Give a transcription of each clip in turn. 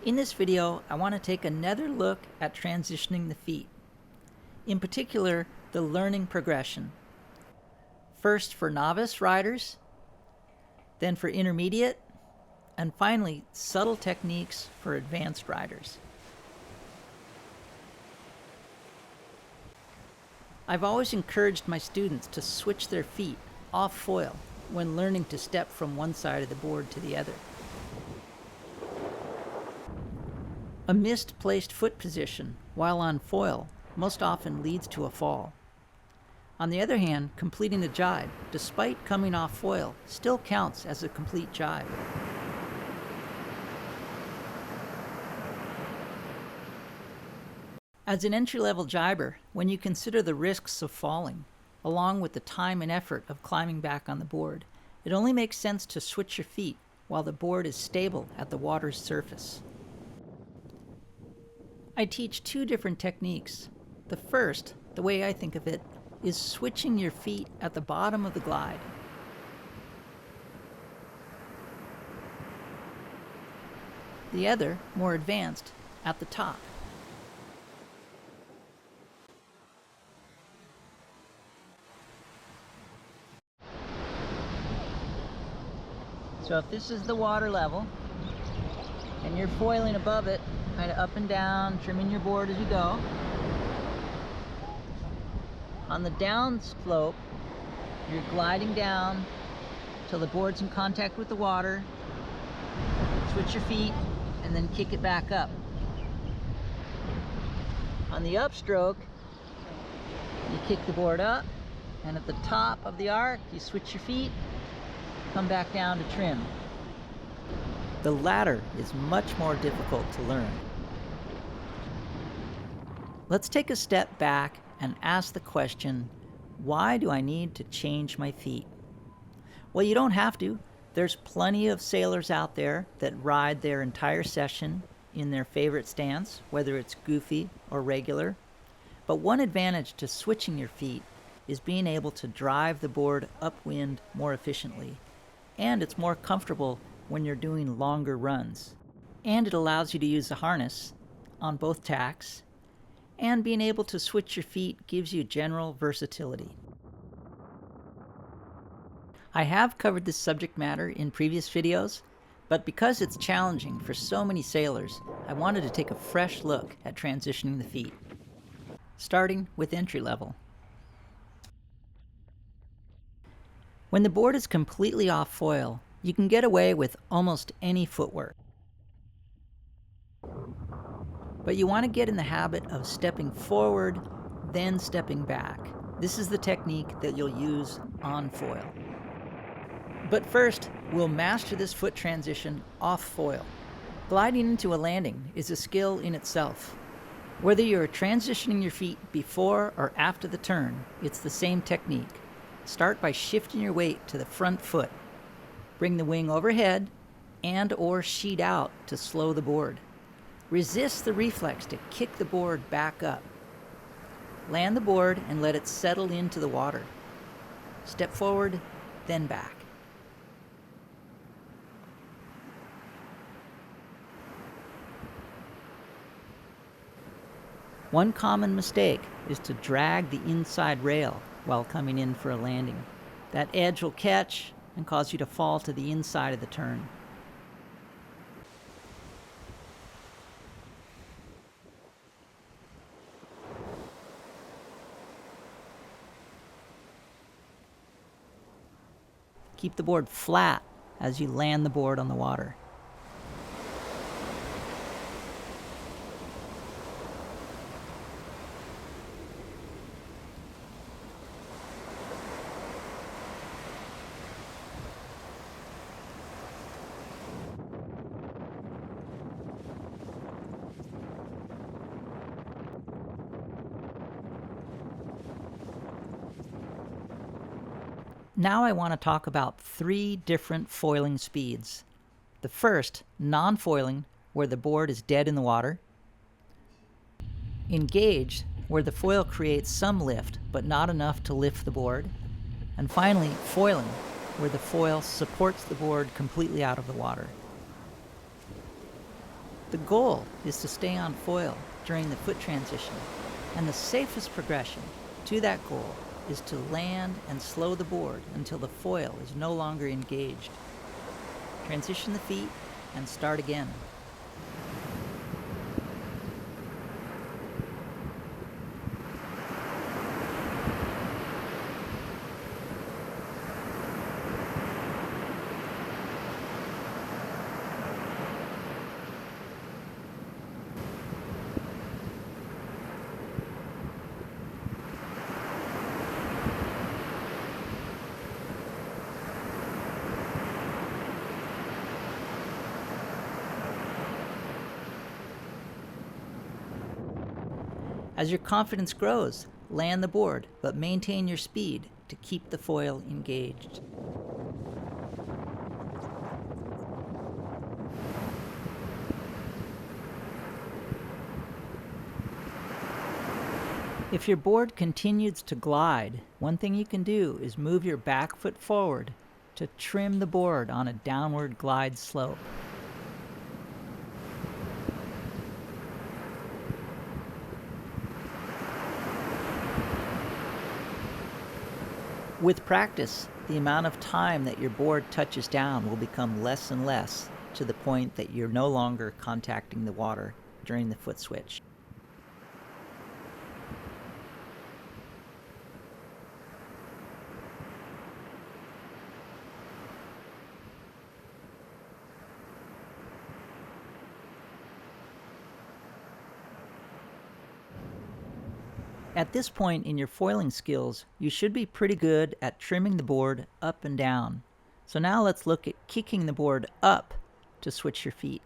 In this video, I want to take another look at transitioning the feet. In particular, the learning progression. First for novice riders, then for intermediate, and finally, subtle techniques for advanced riders. I've always encouraged my students to switch their feet off foil when learning to step from one side of the board to the other. A misplaced foot position while on foil most often leads to a fall. On the other hand, completing the jibe, despite coming off foil, still counts as a complete jibe. As an entry-level jiber, when you consider the risks of falling, along with the time and effort of climbing back on the board, it only makes sense to switch your feet while the board is stable at the water's surface. I teach two different techniques. The first, the way I think of it, is switching your feet at the bottom of the glide. The other, more advanced, at the top. So if this is the water level, and you're foiling above it, kind of up and down, trimming your board as you go. On the down slope, you're gliding down till the board's in contact with the water. Switch your feet and then kick it back up. On the upstroke, you kick the board up, and at the top of the arc, you switch your feet, come back down to trim. The latter is much more difficult to learn. Let's take a step back and ask the question, why do I need to change my feet? Well, you don't have to. There's plenty of sailors out there that ride their entire session in their favorite stance, whether it's goofy or regular. But one advantage to switching your feet is being able to drive the board upwind more efficiently. And it's more comfortable when you're doing longer runs. And it allows you to use the harness on both tacks, and being able to switch your feet gives you general versatility. I have covered this subject matter in previous videos, but because it's challenging for so many sailors, I wanted to take a fresh look at transitioning the feet, starting with entry level. When the board is completely off foil, you can get away with almost any footwork. But you want to get in the habit of stepping forward, then stepping back. This is the technique that you'll use on foil. But first, we'll master this foot transition off foil. Gliding into a landing is a skill in itself. Whether you're transitioning your feet before or after the turn, it's the same technique. Start by shifting your weight to the front foot. Bring the wing overhead and or sheet out to slow the board. Resist the reflex to kick the board back up. Land the board and let it settle into the water. Step forward, then back. One common mistake is to drag the inside rail while coming in for a landing. That edge will catch and cause you to fall to the inside of the turn. Keep the board flat as you land the board on the water. Now I want to talk about three different foiling speeds. The first, non-foiling, where the board is dead in the water. Engaged, where the foil creates some lift, but not enough to lift the board. And finally, foiling, where the foil supports the board completely out of the water. The goal is to stay on foil during the foot transition, and the safest progression to that goal is to land and slow the board until the foil is no longer engaged. Transition the feet and start again. As your confidence grows, land the board, but maintain your speed to keep the foil engaged. If your board continues to glide, one thing you can do is move your back foot forward to trim the board on a downward glide slope. With practice, the amount of time that your board touches down will become less and less, to the point that you're no longer contacting the water during the foot switch. At this point in your foiling skills, you should be pretty good at trimming the board up and down. So now let's look at kicking the board up to switch your feet.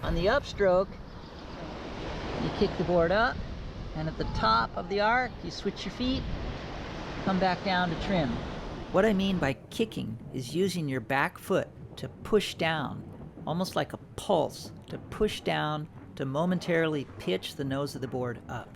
On the upstroke, you kick the board up, and at the top of the arc, you switch your feet, come back down to trim. What I mean by kicking is using your back foot to push down, almost like a pulse, to push down to momentarily pitch the nose of the board up.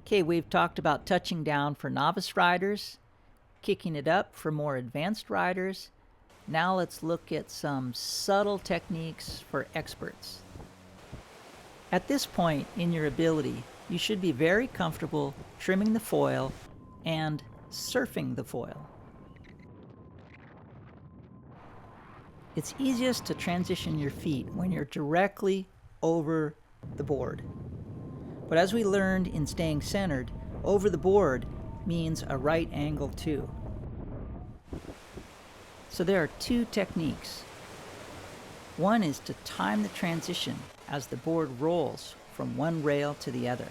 Okay, we've talked about touching down for novice riders, kicking it up for more advanced riders. Now let's look at some subtle techniques for experts. At this point in your ability, you should be very comfortable trimming the foil and surfing the foil. It's easiest to transition your feet when you're directly over the board. But as we learned in staying centered, over the board means a right angle too. So there are two techniques. One is to time the transition as the board rolls from one rail to the other.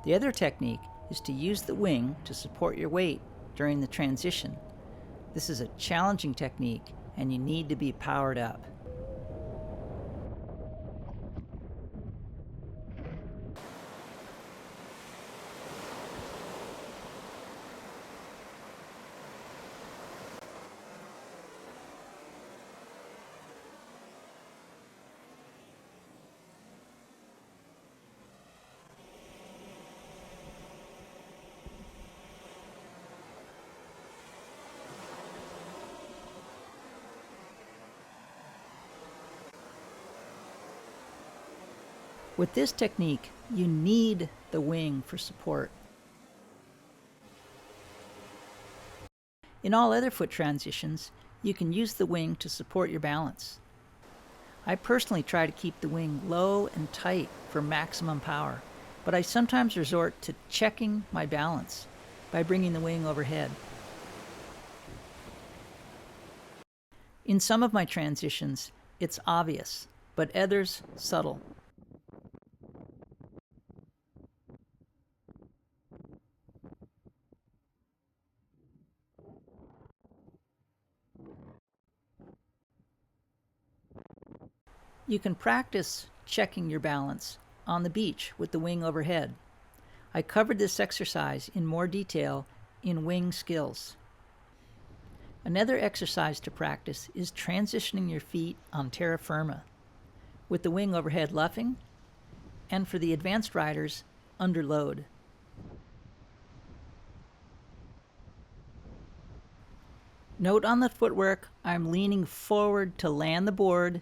The other technique is to use the wing to support your weight during the transition. This is a challenging technique, and you need to be powered up. With this technique, you need the wing for support. In all other foot transitions, you can use the wing to support your balance. I personally try to keep the wing low and tight for maximum power, but I sometimes resort to checking my balance by bringing the wing overhead. In some of my transitions, it's obvious, but others subtle. You can practice checking your balance on the beach with the wing overhead. I covered this exercise in more detail in Wing Skills. Another exercise to practice is transitioning your feet on terra firma, with the wing overhead luffing, and for the advanced riders, under load. Note on the footwork, I'm leaning forward to land the board,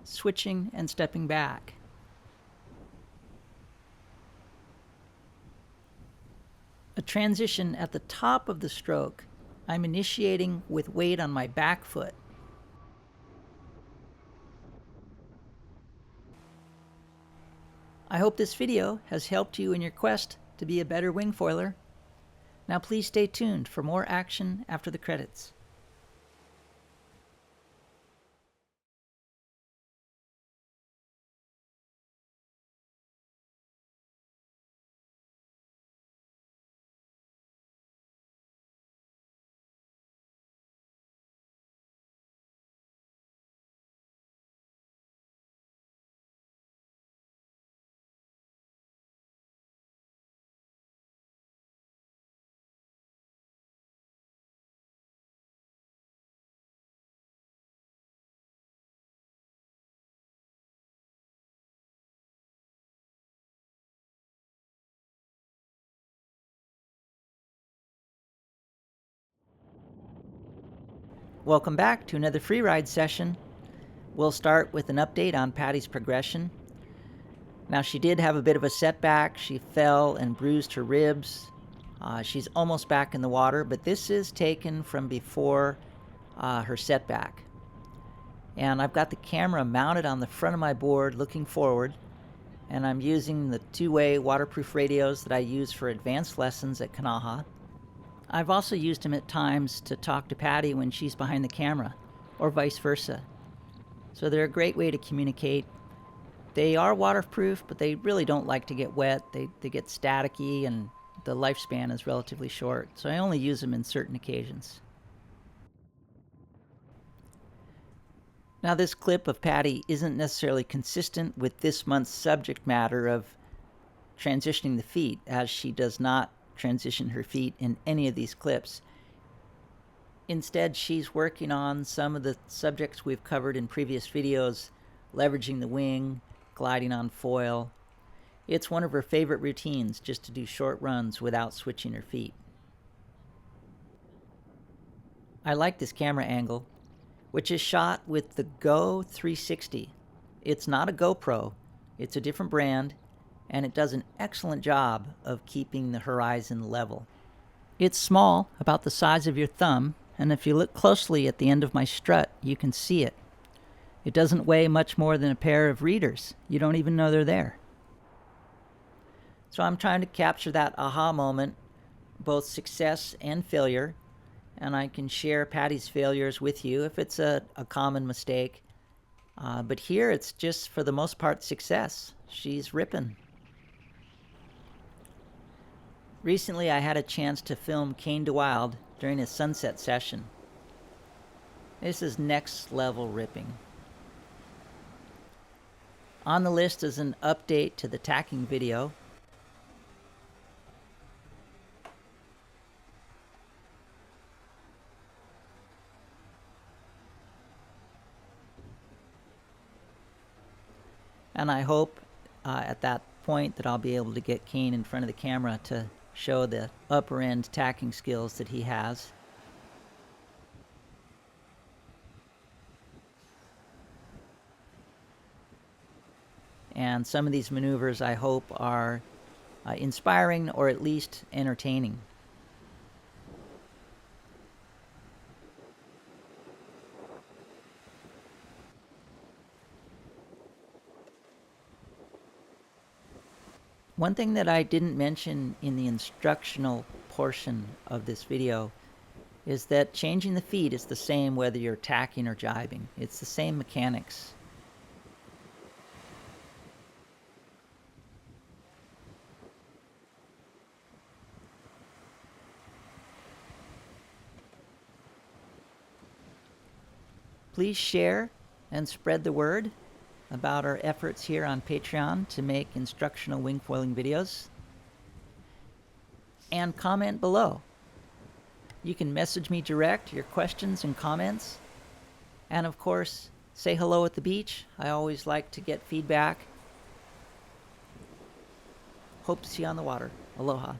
switching and stepping back. A transition at the top of the stroke, I'm initiating with weight on my back foot. I hope this video has helped you in your quest to be a better wing foiler. Now please stay tuned for more action after the credits. Welcome back to another free ride session. We'll start with an update on Patty's progression. Now, she did have a bit of a setback. She fell and bruised her ribs. She's almost back in the water, but this is taken from before her setback. And I've got the camera mounted on the front of my board looking forward, and I'm using the two-way waterproof radios that I use for advanced lessons at Kanaha. I've also used them at times to talk to Patty when she's behind the camera, or vice versa. So they're a great way to communicate. They are waterproof, but they really don't like to get wet. They get staticky, and the lifespan is relatively short, so I only use them in certain occasions. Now, this clip of Patty isn't necessarily consistent with this month's subject matter of transitioning the feet, as she does not transition her feet in any of these clips. Instead, she's working on some of the subjects we've covered in previous videos, leveraging the wing, gliding on foil. It's one of her favorite routines, just to do short runs without switching her feet. I like this camera angle, which is shot with the Go 360. It's not a GoPro, it's a different brand, and it does an excellent job of keeping the horizon level. It's small, about the size of your thumb, and if you look closely at the end of my strut, you can see it. It doesn't weigh much more than a pair of readers. You don't even know they're there. So I'm trying to capture that aha moment, both success and failure, and I can share Patty's failures with you if it's a common mistake. But here it's just, for the most part, success. She's ripping. Recently, I had a chance to film Kane DeWild during a sunset session. This is next level ripping. On the list is an update to the tacking video. And I hope at that point that I'll be able to get Kane in front of the camera to show the upper end tacking skills that he has. And some of these maneuvers, I hope, are inspiring or at least entertaining. One thing that I didn't mention in the instructional portion of this video is that changing the feet is the same whether you're tacking or jibing. It's the same mechanics. Please share and spread the word about our efforts here on Patreon to make instructional wing foiling videos. And comment below. You can message me direct your questions and comments. And of course, say hello at the beach. I always like to get feedback. Hope to see you on the water. Aloha.